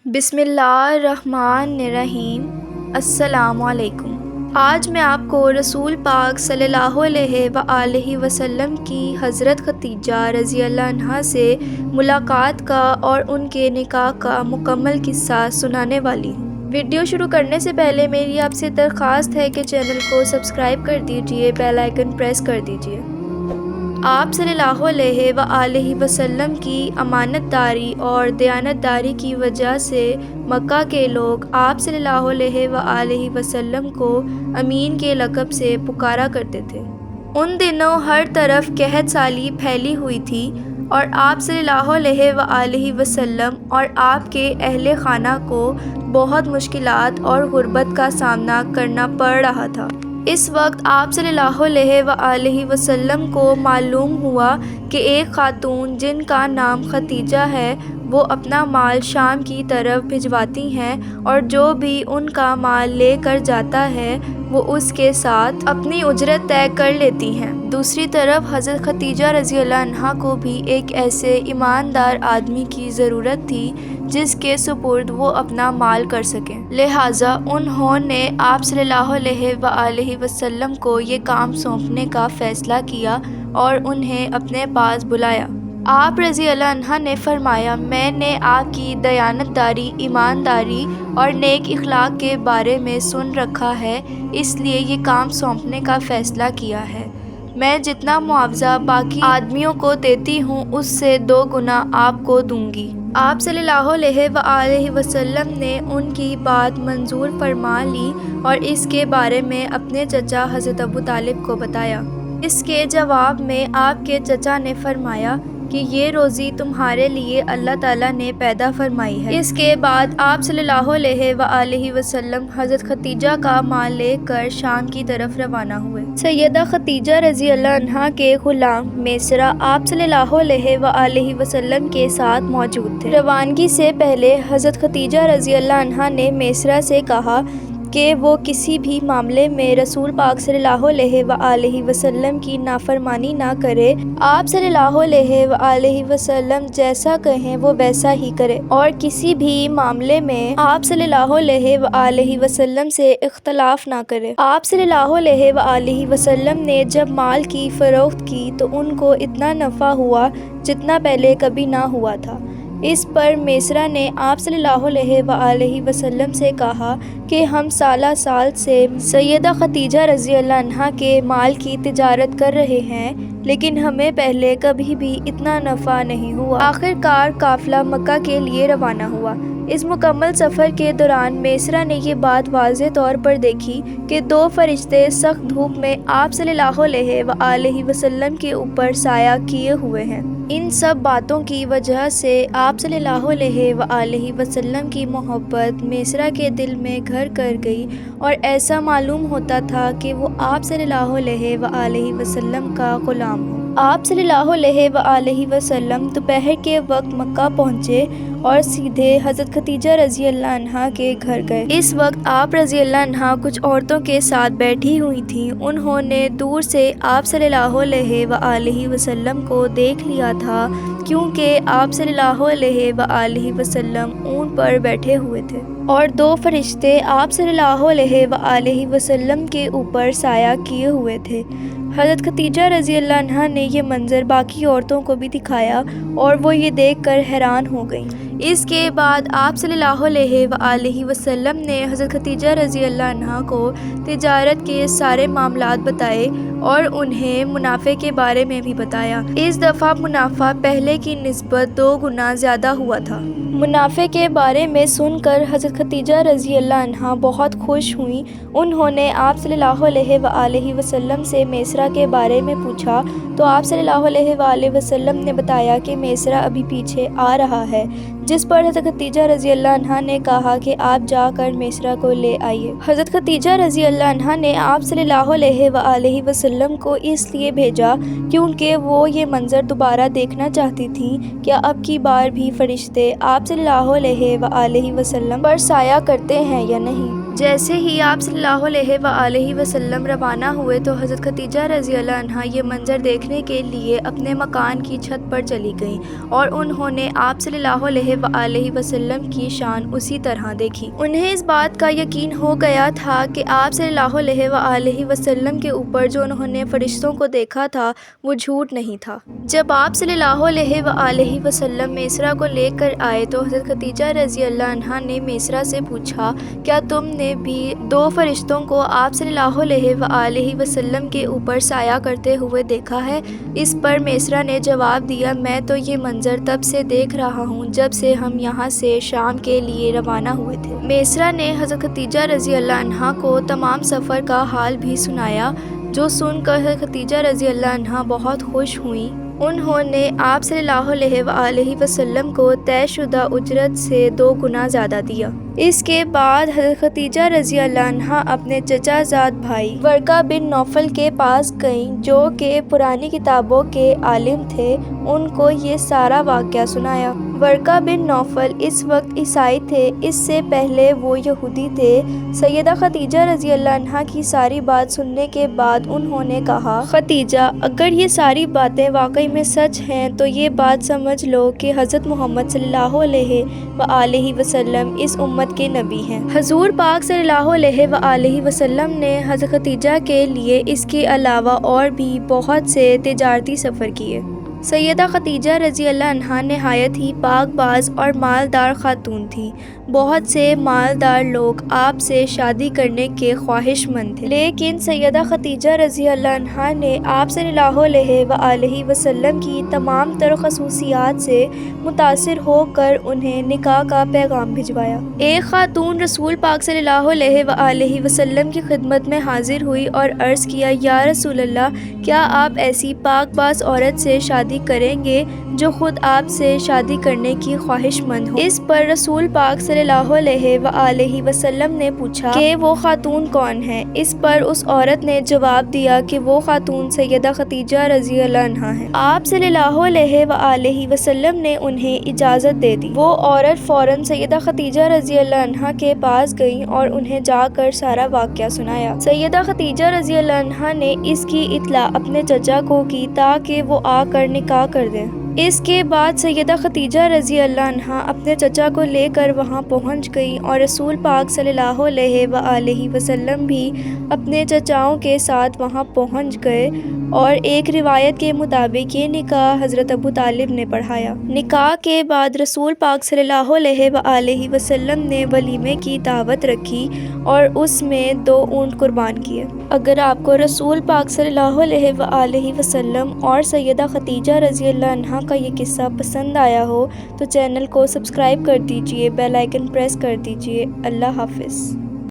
بسم اللہ الرحمن الرحیم۔ السلام علیکم۔ آج میں آپ کو رسول پاک صلی اللہ علیہ وآلہ وسلم کی حضرت خدیجہ رضی اللہ عنہا سے ملاقات کا اور ان کے نکاح کا مکمل قصہ سنانے والی ہوں۔ ویڈیو شروع کرنے سے پہلے میری آپ سے درخواست ہے کہ چینل کو سبسکرائب کر دیجئے، بیل آئیکن پریس کر دیجئے۔ آپ صلی اللہ علیہ وآلہ وسلم کی امانت داری اور دیانت داری کی وجہ سے مکہ کے لوگ آپ صلی اللہ علیہ وآلہ وسلم کو امین کے لقب سے پکارا کرتے تھے۔ ان دنوں ہر طرف قحط سالی پھیلی ہوئی تھی اور آپ صلی اللہ علیہ وآلہ وسلم اور آپ کے اہل خانہ کو بہت مشکلات اور غربت کا سامنا کرنا پڑ رہا تھا۔ اس وقت آپ صلی اللہ علیہ وآلہ وسلم کو معلوم ہوا کہ ایک خاتون جن کا نام خدیجہ ہے وہ اپنا مال شام کی طرف بھجواتی ہیں اور جو بھی ان کا مال لے کر جاتا ہے وہ اس کے ساتھ اپنی اجرت طے کر لیتی ہیں۔ دوسری طرف حضرت خدیجہ رضی اللہ عنہا کو بھی ایک ایسے ایماندار آدمی کی ضرورت تھی جس کے سپرد وہ اپنا مال کر سکیں، لہٰذا انہوں نے آپ صلی اللہ علیہ وآلہ وسلم کو یہ کام سونپنے کا فیصلہ کیا اور انہیں اپنے پاس بلایا۔ آپ رضی اللہ عنہ نے فرمایا، میں نے آپ کی دیانت داری، ایمانداری اور نیک اخلاق کے بارے میں سن رکھا ہے، اس لیے یہ کام سونپنے کا فیصلہ کیا ہے۔ میں جتنا معاوضہ باقی آدمیوں کو دیتی ہوں اس سے 2 گنا آپ کو دوں گی۔ آپ صلی اللہ علیہ وآلہ وسلم نے ان کی بات منظور فرما لی اور اس کے بارے میں اپنے چچا حضرت ابو طالب کو بتایا۔ اس کے جواب میں آپ کے چچا نے فرمایا کہ یہ روزی تمہارے لیے اللہ تعالیٰ نے پیدا فرمائی ہے۔ اس کے بعد آپ صلی اللہ علیہ وآلہ وسلم حضرت خدیجہ کا مال لے کر شام کی طرف روانہ ہوئے۔ سیدہ خدیجہ رضی اللہ عنہا کے غلام میسرہ آپ صلی اللہ علیہ وآلہ وسلم کے ساتھ موجود تھے۔ روانگی سے پہلے حضرت خدیجہ رضی اللہ عنہا نے میسرہ سے کہا کہ وہ کسی بھی معاملے میں رسول پاک صلی اللہ علیہ وآلہ وسلم کی نافرمانی نہ کرے، آپ صلی اللہ علیہ وآلہ وسلم جیسا کہیں وہ ویسا ہی کرے، اور کسی بھی معاملے میں آپ صلی اللہ علیہ وآلہ وسلم سے اختلاف نہ کرے۔ آپ صلی اللہ علیہ وآلہ وسلم نے جب مال کی فروخت کی تو ان کو اتنا نفع ہوا جتنا پہلے کبھی نہ ہوا تھا۔ اس پر میسرہ نے آپ صلی اللہ علیہ وآلہ وسلم سے کہا کہ ہم سالہ سال سے سیدہ خدیجہ رضی اللہ عنہا کے مال کی تجارت کر رہے ہیں لیکن ہمیں پہلے کبھی بھی اتنا نفع نہیں ہوا۔ آخر کار قافلہ مکہ کے لیے روانہ ہوا۔ اس مکمل سفر کے دوران میسرہ نے یہ بات واضح طور پر دیکھی کہ 2 فرشتے سخت دھوپ میں آپ صلی اللہ علیہ وآلہ وسلم کے اوپر سایہ کیے ہوئے ہیں۔ ان سب باتوں کی وجہ سے آپ صلی اللہ علیہ وآلہ وسلم کی محبت میسرہ کے دل میں گھر کر گئی اور ایسا معلوم ہوتا تھا کہ وہ آپ صلی اللہ علیہ وآلہ وسلم کا غلام ہو۔ آپ صلی اللہ علیہ وآلہ وسلم دوپہر کے وقت مکہ پہنچے اور سیدھے حضرت خدیجہ رضی اللہ عنہا کے گھر گئے۔ اس وقت آپ رضی اللہ عنہا کچھ عورتوں کے ساتھ بیٹھی ہوئی تھیں۔ انہوں نے دور سے آپ صلی اللہ علیہ وآلہ وسلم کو دیکھ لیا تھا کیونکہ آپ صلی اللہ علیہ وآلہ وسلم اونٹ پر بیٹھے ہوئے تھے اور 2 فرشتے آپ صلی اللہ علیہ وآلہ وسلم کے اوپر سایہ کیے ہوئے تھے۔ حضرت خدیجہ رضی اللہ عنہا نے یہ منظر باقی عورتوں کو بھی دکھایا اور وہ یہ دیکھ کر حیران ہو گئیں۔ اس کے بعد آپ صلی اللہ علیہ وآلہ وسلم نے حضرت خدیجہ رضی اللہ عنہا کو تجارت کے سارے معاملات بتائے اور انہیں منافع کے بارے میں بھی بتایا۔ اس دفعہ منافع پہلے کی نسبت 2 گنا زیادہ ہوا تھا۔ منافع کے بارے میں سن کر حضرت خدیجہ رضی اللہ عنہا بہت خوش ہوئیں۔ انہوں نے آپ صلی اللہ علیہ وآلہ وسلم سے میسرہ کے بارے میں پوچھا تو آپ صلی اللہ علیہ وآلہ وسلم نے بتایا کہ میسرہ ابھی پیچھے آ رہا ہے، جس پر حضرت خدیجہ رضی اللہ عنہا نے کہا کہ آپ جا کر میسرہ کو لے آئیے۔ حضرت خدیجہ رضی اللہ عنہا نے آپ صلی اللہ علیہ وآلہ وسلم کو اس لیے بھیجا کیونکہ وہ یہ منظر دوبارہ دیکھنا چاہتی تھیں کہ اب کی بار بھی فرشتے آپ صلی اللہ علیہ وآلہ وسلم پر سایہ کرتے ہیں یا نہیں۔ جیسے ہی آپ صلی اللہ علیہ وآلہ وسلم روانہ ہوئے تو حضرت خدیجہ رضی اللہ عنہا یہ منظر دیکھنے کے لیے اپنے مکان کی چھت پر چلی گئیں اور انہوں نے آپ صلی اللہ علیہ وآلہ وسلم کی شان اسی طرح دیکھی۔ انہیں اس بات کا یقین ہو گیا تھا کہ آپ صلی اللہ علیہ وآلہ وسلم کے اوپر جو انہوں نے فرشتوں کو دیکھا تھا وہ جھوٹ نہیں تھا۔ جب آپ صلی اللہ علیہ وآلہ وسلم میسرہ کو لے کر آئے تو حضرت خدیجہ رضی اللہ عنہا نے میسرہ سے پوچھا، کیا تم نے بھی دو فرشتوں کو آپ صلی اللہ علیہ وآلہ وسلم کے اوپر سایہ کرتے ہوئے دیکھا ہے؟ اس پر میسرہ نے جواب دیا، میں تو یہ منظر تب سے دیکھ رہا ہوں جب سے ہم یہاں سے شام کے لیے روانہ ہوئے تھے۔ میسرہ نے حضرت خدیجہ رضی اللہ عنہا کو تمام سفر کا حال بھی سنایا، جو سن کر حضرت خدیجہ رضی اللہ عنہا بہت خوش ہوئیں۔ انہوں نے آپ صلی اللہ علیہ وآلہ وسلم کو طے شدہ اجرت سے 2 گنا زیادہ دیا۔ اس کے بعد حضرت خدیجہ رضی اللہ عنہا اپنے چچا زاد بھائی ورقہ بن نوفل کے پاس گئیں، جو کہ پرانی کتابوں کے عالم تھے۔ ان کو یہ سارا واقعہ سنایا۔ ورقہ بن نوفل اس وقت عیسائی تھے، اس سے پہلے وہ یہودی تھے۔ سیدہ خدیجہ رضی اللہ عنہا کی ساری بات سننے کے بعد انہوں نے کہا، خدیجہ، اگر یہ ساری باتیں واقعی میں سچ ہیں تو یہ بات سمجھ لو کہ حضرت محمد صلی اللہ علیہ وآلہ وسلم اس امت کے نبی ہیں۔ حضور پاک صلی اللہ علیہ وآلہ وسلم نے حضرت خدیجہ کے لیے اس کے علاوہ اور بھی بہت سے تجارتی سفر کیے۔ سیدہ خدیجہ رضی اللہ عنہا نہایت ہی پاک باز اور مالدار خاتون تھیں۔ بہت سے مالدار لوگ آپ سے شادی کرنے کے خواہش مند تھے، لیکن سیدہ خدیجہ رضی اللہ عنہا نے آپ صلی اللہ علیہ وآلہ وسلم کی تمام تر خصوصیات سے متاثر ہو کر انہیں نکاح کا پیغام بھجوایا۔ ایک خاتون رسول پاک صلی اللہ علیہ وآلہ وسلم کی خدمت میں حاضر ہوئی اور عرض کیا، یا رسول اللہ، کیا آپ ایسی پاک باز عورت سے شادی کریں گے جو خود آپ سے شادی کرنے کی خواہش مند ہو؟ اس پر رسول پاک صلی اللہ علیہ وآلہ وسلم نے پوچھا کہ وہ خاتون کون ہے؟ اس پر اس عورت نے جواب دیا کہ وہ خاتون سیدہ خدیجہ رضی اللہ عنہا ہے۔ آپ صلی اللہ علیہ وآلہ وسلم نے انہیں اجازت دے دی۔ وہ عورت فوراً سیدہ خدیجہ رضی اللہ عنہا کے پاس گئی اور انہیں جا کر سارا واقعہ سنایا۔ سیدہ خدیجہ رضی اللہ عنہا نے اس کی اطلاع اپنے چچا کو کی تاکہ وہ آ کر نکاح کر دیں۔ اس کے بعد سیدہ خدیجہ رضی اللہ عنہا اپنے چچا کو لے کر وہاں پہنچ گئیں اور رسول پاک صلی اللہ علیہ وآلہ وسلم بھی اپنے چچاؤں کے ساتھ وہاں پہنچ گئے اور ایک روایت کے مطابق یہ نکاح حضرت ابو طالب نے پڑھایا۔ نکاح کے بعد رسول پاک صلی اللہ علیہ وآلہ وسلم نے ولیمے کی دعوت رکھی اور اس میں 2 اونٹ قربان کیے۔ اگر آپ کو رسول پاک صلی اللہ علیہ وآلہ وسلم اور سیدہ خدیجہ رضی اللہ عنہا کا یہ قصہ پسند آیا ہو تو چینل کو سبسکرائب کر دیجئے، بیل آئیکن پریس کر دیجئے۔ اللہ حافظ۔